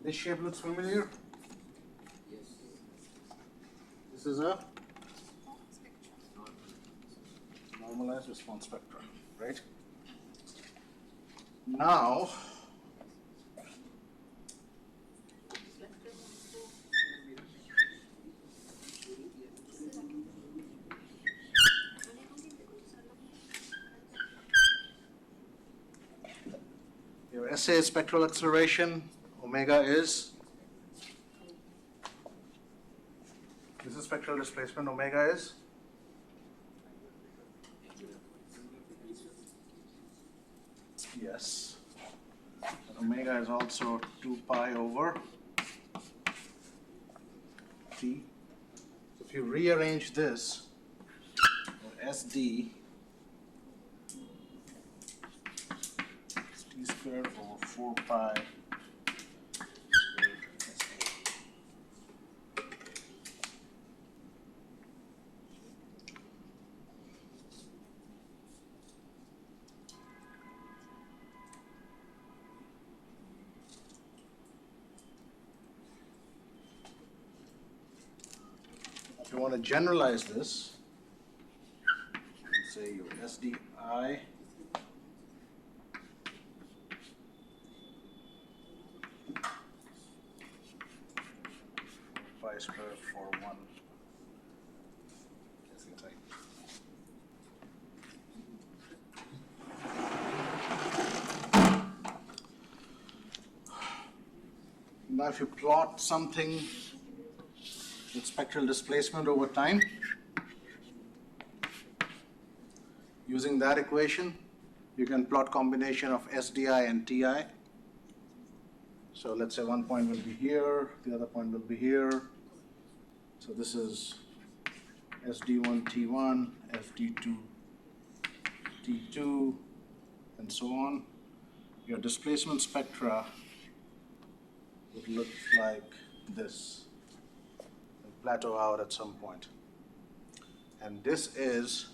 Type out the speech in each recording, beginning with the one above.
This shape looks familiar? Yes. This is a normalized response spectrum, right? Now, your SA spectral acceleration, omega is, this is spectral displacement, omega is, yes, omega is also 2 pi over t. So if you rearrange this, SD is t squared over 4 pi squared SA. If you want to generalize this, say your SDI pi squared for 1. Now if you plot something with spectral displacement over time, using that equation, you can plot combination of SDI and TI. So let's say one point will be here, the other point will be here. So this is SD1 T1, SD2 T2, and so on. Your displacement spectra would look like this, and plateau out at some point. And this is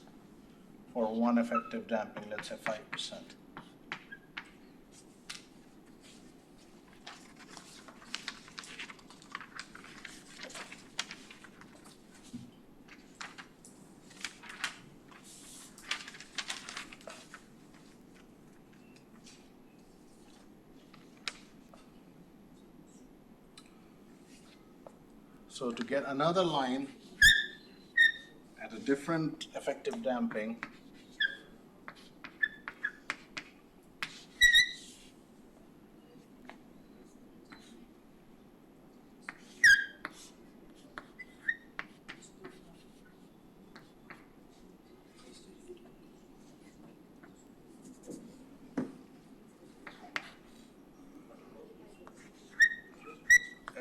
for one effective damping, let's say 5%. So to get another line at a different effective damping,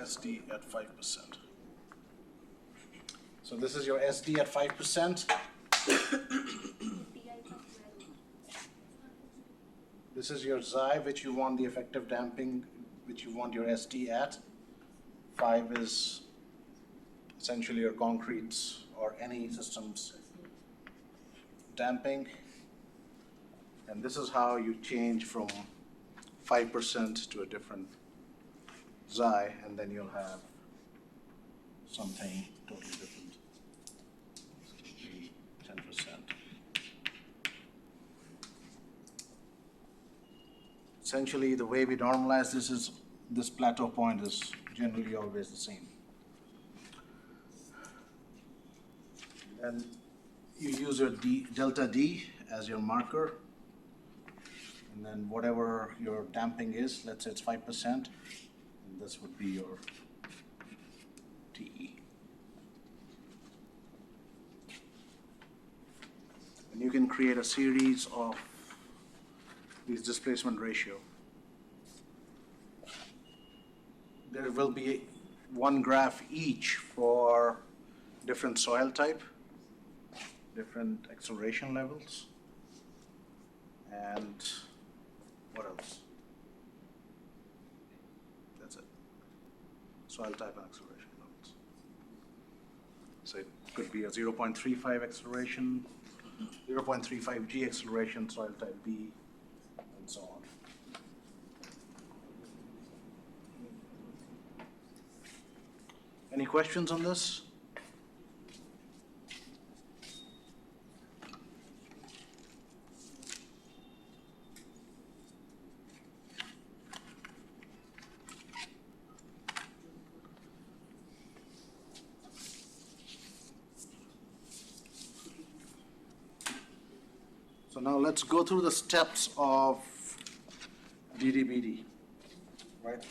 SD at 5%. So this is your SD at 5%. This is your xi, which you want the effective damping, which you want your SD at. 5 is essentially your concretes or any systems damping. And this is how you change from 5% to a different xi, and then you'll have something totally different. So it'll be 10%. Essentially, the way we normalize this is this plateau point is generally always the same. Then you use your delta D as your marker, and then whatever your damping is, let's say it's 5%, and this would be your TE. And you can create a series of these displacement ratio. There will be one graph each for different soil type, different acceleration levels, and what else? That's it. Soil type and acceleration levels. So it could be a 0.35 acceleration, 0.35 G acceleration, soil type B, and so on. Any questions on this? So now let's go through the steps of DDBD, right?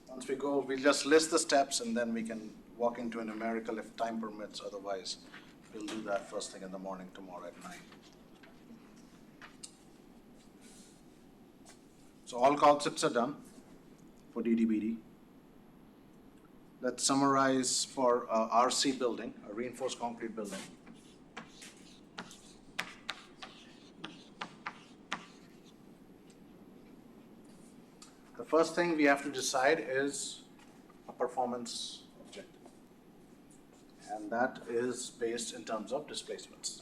Once we go, we'll just list the steps and then we can walk into a numerical if time permits. Otherwise, we'll do that first thing in the morning tomorrow at 9. So all concepts are done for DDBD. Let's summarize for RC building, a reinforced concrete building. The first thing we have to decide is a performance objective. And that is based in terms of displacements.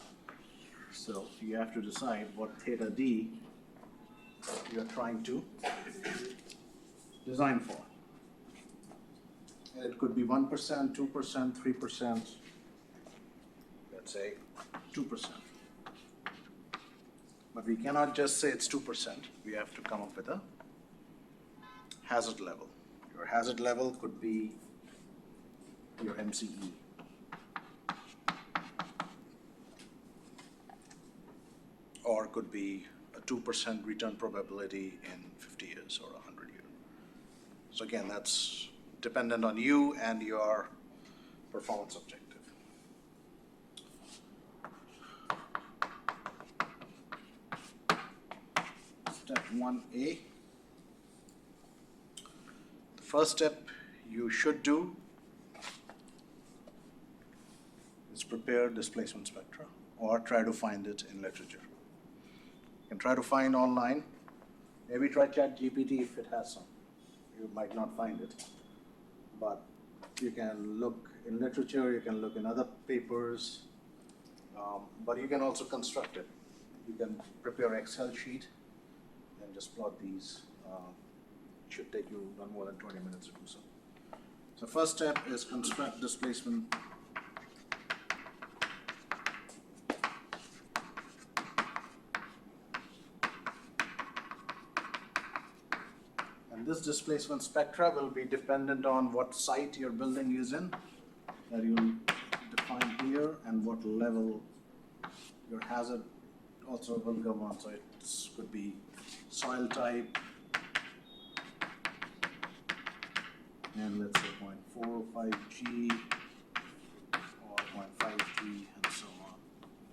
So you have to decide what theta D you're trying to design for. And it could be 1%, 2%, 3%, let's say 2%. But we cannot just say it's 2%. We have to come up with a hazard level. Your hazard level could be your MCE. Or could be a 2% return probability in 50 years or 100 years. So again, that's dependent on you and your performance objective. Step 1A. The first step you should do is prepare displacement spectra or try to find it in literature. You can try to find online, maybe try ChatGPT if it has some. You might not find it, but you can look in literature, you can look in other papers, but you can also construct it. You can prepare an Excel sheet and just plot these. It should take you not more than 20 minutes to do so. So first step is construct displacement. And this displacement spectra will be dependent on what site your building is in, that you'll define here, and what level your hazard also will go on. So it could be soil type, and let's say 0.405G or 0.5G and so on,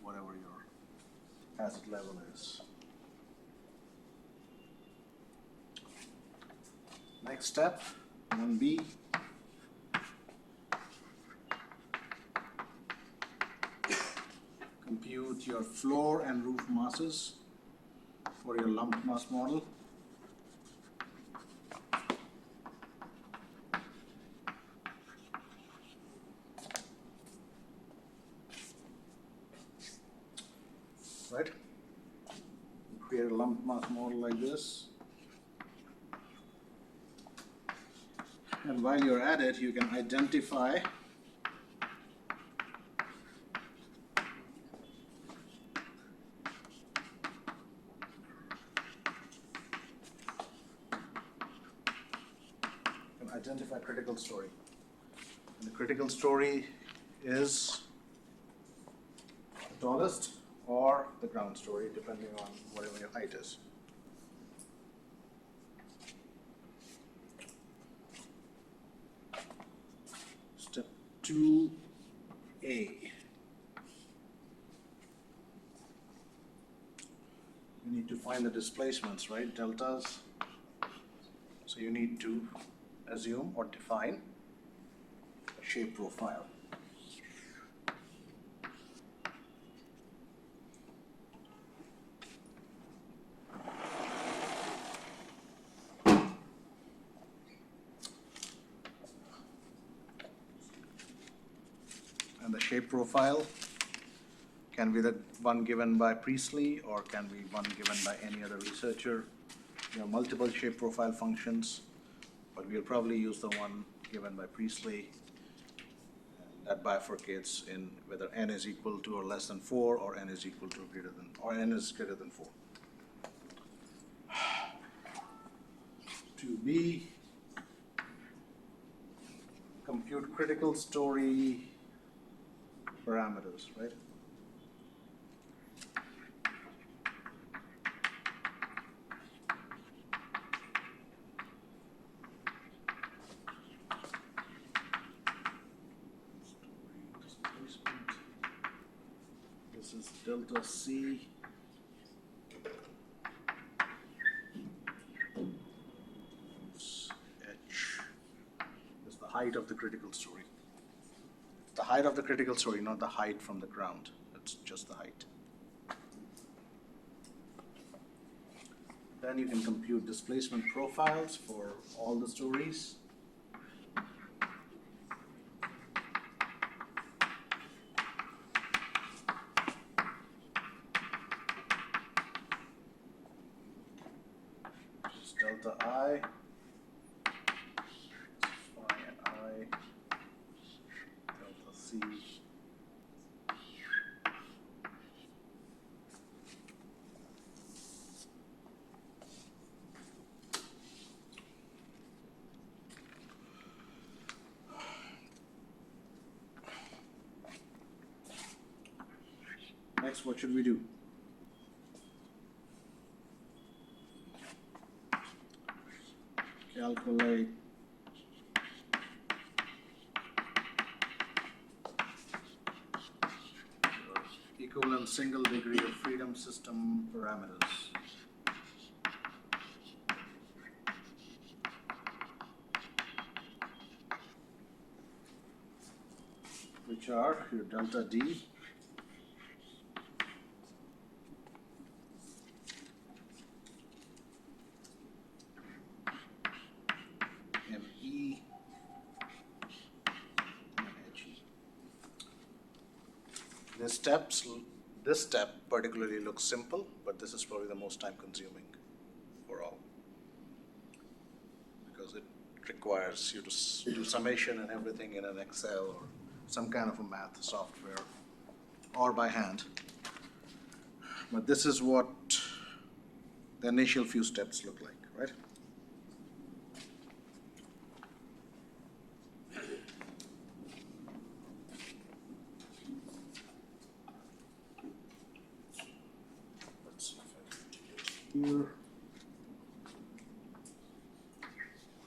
whatever your hazard level is. Next step, 1B. Compute your floor and roof masses for your lump mass model. Right? Create a lump mass model like this. And while you're at it, you can identify critical story. And the critical story is the tallest or the ground story, depending on whatever your height is. Step 2A. You need to find the displacements, right? Deltas. So you need to assume or define a shape profile. And the shape profile can be the one given by Priestley or can be one given by any other researcher. There are multiple shape profile functions, but we'll probably use the one given by Priestley. that bifurcates in whether n is equal to or less than 4, or n is equal to or greater than, or n is greater than 4. 2b, compute critical story parameters, right? This is delta C. H is the height of the critical story. The height of the critical story, not the height from the ground. It's just the height. Then you can compute displacement profiles for all the stories. Delta I, phi I, delta C. Next, what should we do? Calculate equivalent single degree of freedom system parameters, which are your delta D, ME, and HE. This step particularly looks simple, but this is probably the most time consuming for all, because it requires you to do summation and everything in an Excel or some kind of a math software or by hand. But this is what the initial few steps look like, right? Let's see if I can do it here.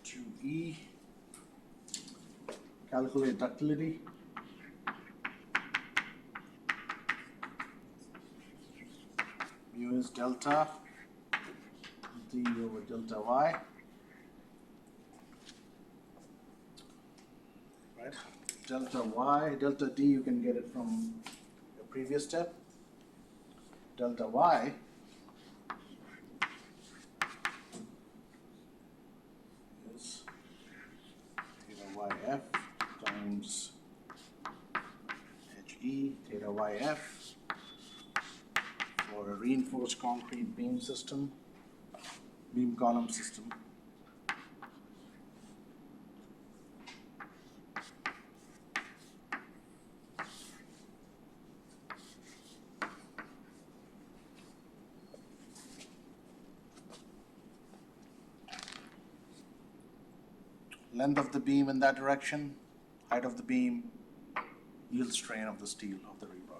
2E, calculate ductility. Mu is delta D over delta Y. Right? Delta Y, delta D, you can get it from the previous step. Delta Y is theta YF times HE theta YF for a reinforced concrete beam system, beam column system. Length of the beam in that direction, height of the beam, yield strain of the steel of the rebar.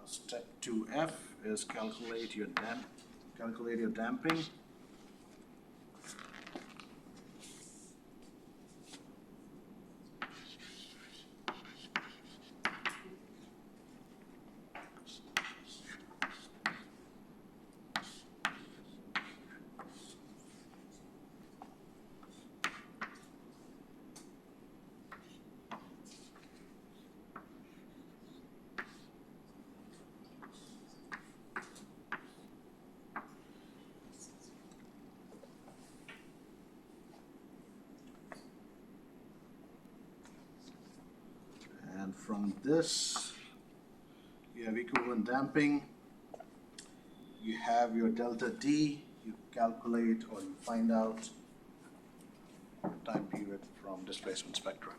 Step 2F is calculate your damping. from this, you have equivalent damping, you have your delta D, you calculate or you find out time period from displacement spectra.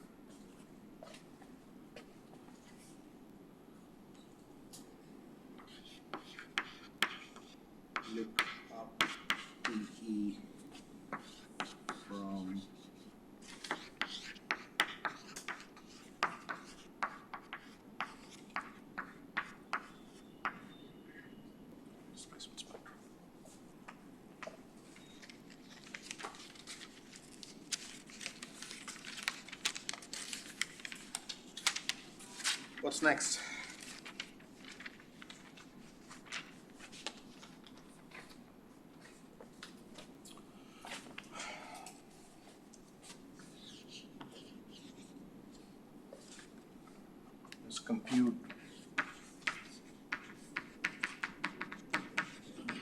Look up PE from displacement spectra. What's next? Let's compute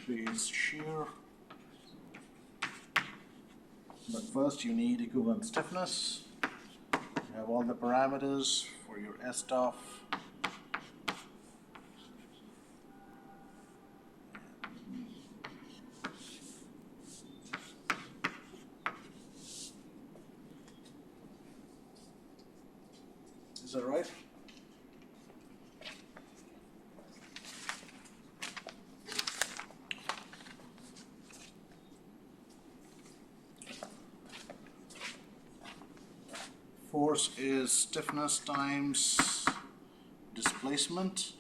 base shear. But first you need equivalent stiffness. You have all the parameters for your S-stuff. Is that right? Force is stiffness times displacement.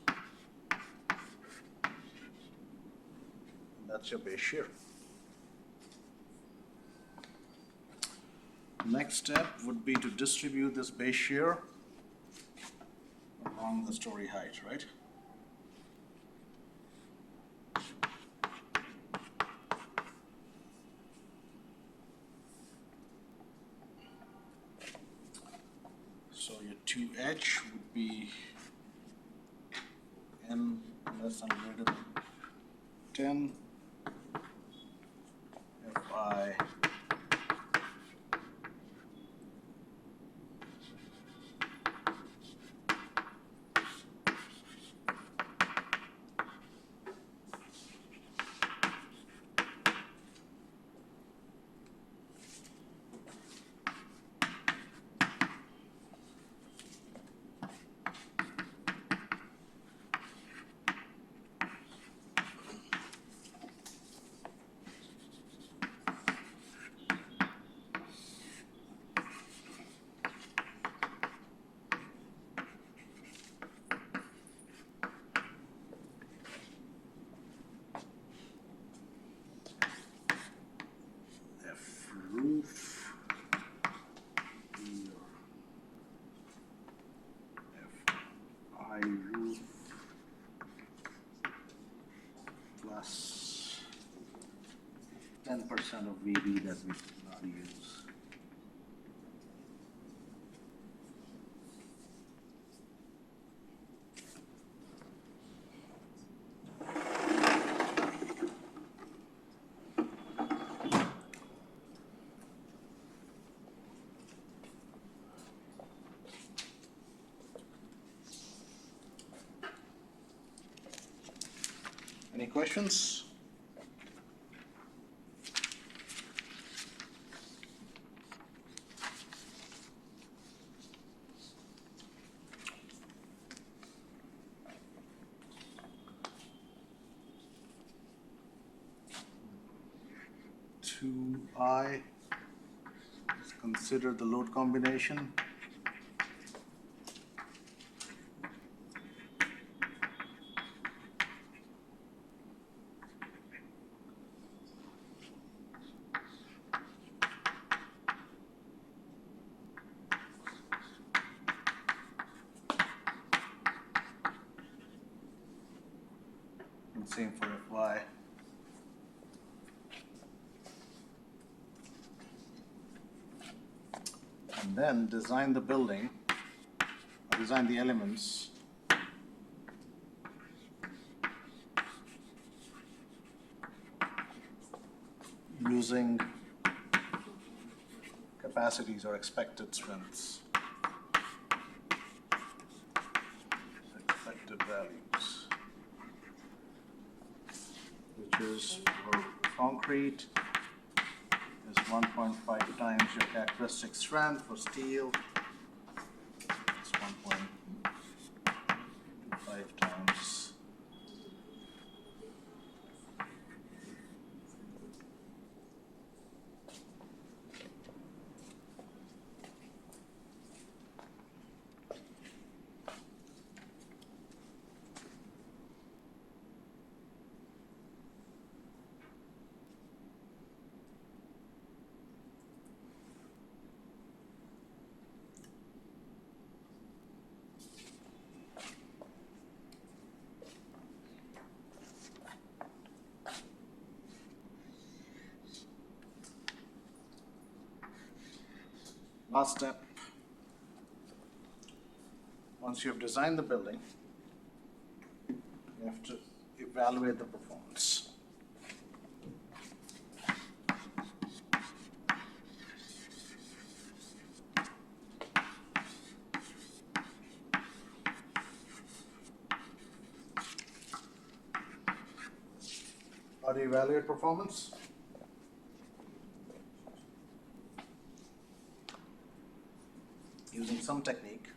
That's your base shear. Next step would be to distribute this base shear along the story height, right? So your 2H would be N less than or greater than 10 Fi roof Fi roof plus 10% of VB that we did not use. Any questions? I let's consider the load combination. And same for Fy. And then design the building, or design the elements using capacities or expected strengths. values, which is for concrete is 1.5 times your characteristic strength. For steel, it's 1.25 times. Last step, once you've designed the building, you have to evaluate the performance. How do you evaluate performance? Using some technique.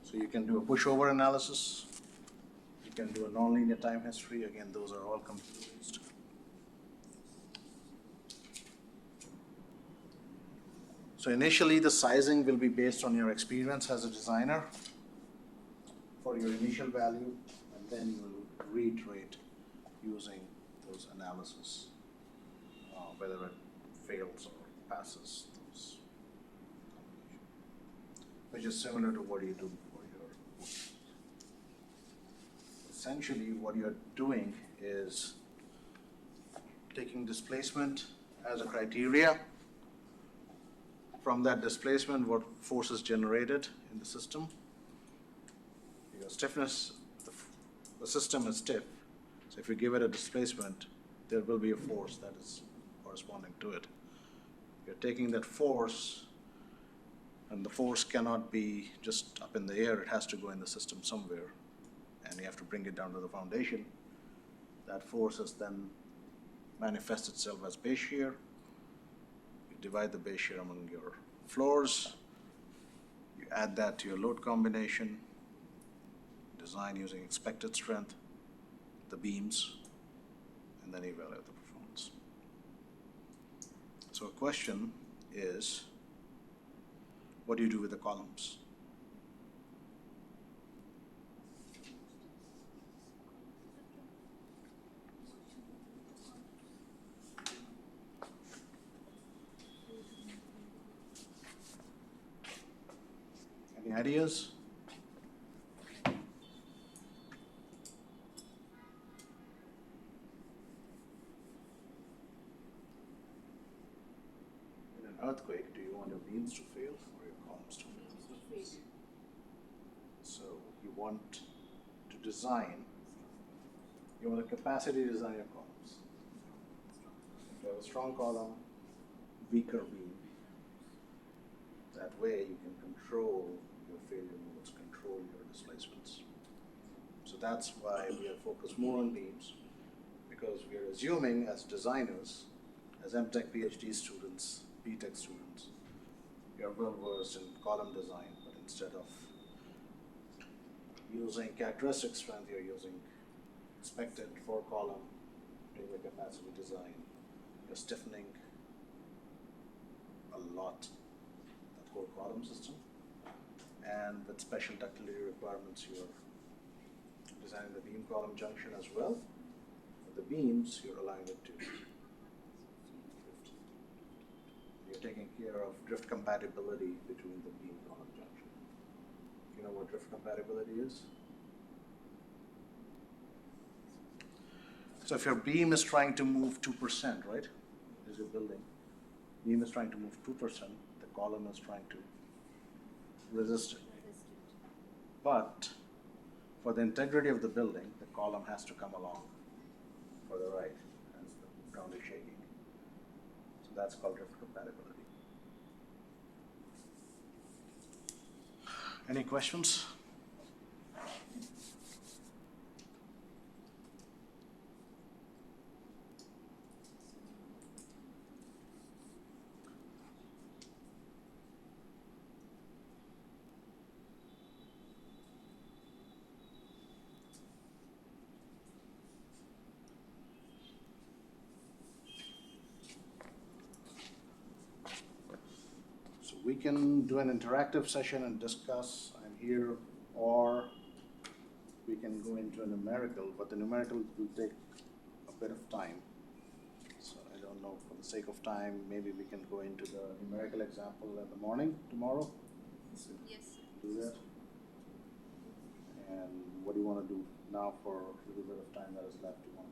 So you can do a pushover analysis. You can do a nonlinear time history. Again, those are all computer-based. So initially, the sizing will be based on your experience as a designer for your initial value, and then you will reiterate using those analysis, whether it fails or passes those combinations, which is similar to what you do for your. Essentially, what you're doing is taking displacement as a criteria. From that displacement, what force is generated in the system. Your stiffness, the system is stiff. So if you give it a displacement, there will be a force that is corresponding to it. You're taking that force, and the force cannot be just up in the air. It has to go in the system somewhere, and you have to bring it down to the foundation. That force is then manifests itself as base shear. Divide the base shear among your floors, you add that to your load combination, design using expected strength, the beams, and then evaluate the performance. So a question is, what do you do with the columns? Any ideas? In an earthquake, do you want your beams to fail or your columns to fail? So you want to design, you want a capacity to design your columns. If you have a strong column, weaker beam, that way you can control your failure modes, control your displacements. So that's why we are focused more on beams, because we are assuming as designers, as MTech PhD students, BTech students, you are well versed in column design, but instead of using characteristic strength, you're using expected for column, doing the capacity design, you're stiffening a lot whole column system, and with special ductility requirements, you are designing the beam column junction as well. For the beams, you're allowing it to drift. You're taking care of drift compatibility between the beam column junction. You know what drift compatibility is? So if your beam is trying to move 2%, right? Is your building. Beam is trying to move 2%. Column is trying to resist it. But for the integrity of the building, the column has to come along for the right as the ground is shaking. So that's called drift compatibility. Any questions? we can do an interactive session and discuss, I'm here, or we can go into a numerical, but the numerical will take a bit of time. So I don't know, for the sake of time, maybe we can go into the numerical example in the morning, tomorrow? Yes. Do that? And what do you want to do now for a little bit of time that is left? You want